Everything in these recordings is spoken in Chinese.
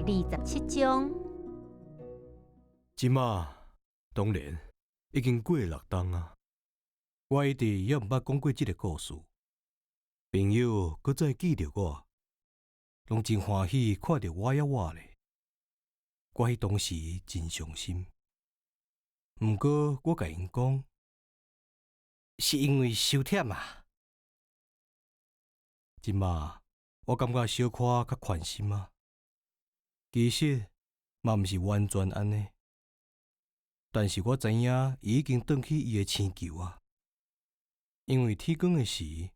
27章。即马当然已经过6冬啊，我一直也毋捌讲过即个故事。朋友搁再记着我，拢真欢喜看到我也活咧。我迄当时真伤心，毋过我甲因讲，是因为收忝啊。即马我感觉小可较宽心啊。其实嘛毋是完全安尼，但是我知影伊已经转去伊的星球啊。因为天光的时，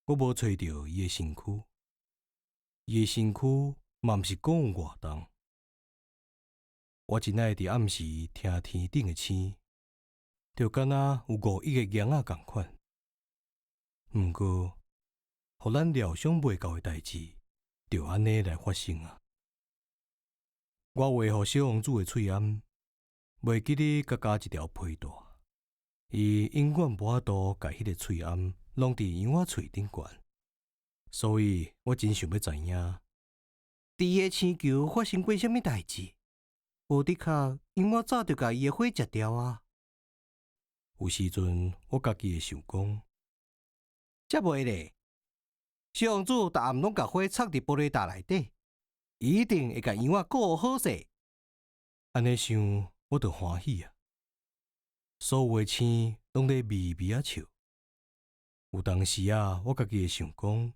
我无找到伊的身躯，伊的身躯嘛毋是讲有偌重。我真爱伫暗时听天顶的星，就敢若有5亿个雁仔共款。毋过，互咱料想袂到的代志，就安尼来发生啊！我画互小王子的喙暗，袂记哩佮加一条皮带，伊永远无法度甲迄个喙暗弄伫羊仔喙顶悬。所以我真想要知影，伫伊的星球发生过啥物代志？无的确，羊仔早就甲伊的火食掉啊！有时阵我家己会想讲，则袂咧。小王子逐暗拢甲火插伫玻璃罩内底，伊一定会甲羊仔顾好势。安尼想，我就欢喜啊！所有的星拢咧微微啊笑。有当时啊，我家己会想讲，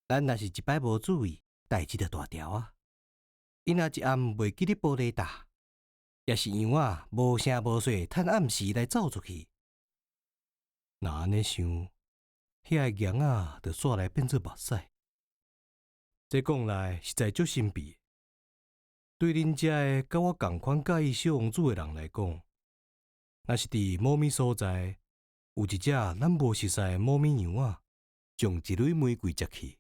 咱若是一摆无注意，代志就大条啊！伊若一暗袂记咧玻璃罩，也是羊仔无声无息趁暗时来走出去。若安尼想，遐个羊仔就煞来变做目屎。这讲来实在足神秘。对恁遮个甲我同款介意小王子的人来讲，若是伫某物所在有一只咱无熟悉的某物羊仔，将一蕊玫瑰摘去，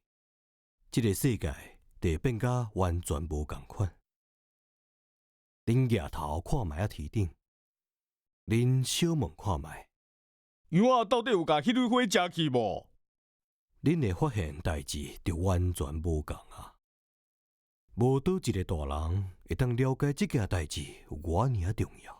这个世界就会变甲完全无同款。恁举头看卖啊天顶，恁小问看卖，羊仔到底有甲迄蕊花食去无？恁会发现代志就完全无同啊！无倒一个大人会当了解这件代志有偌尔重要。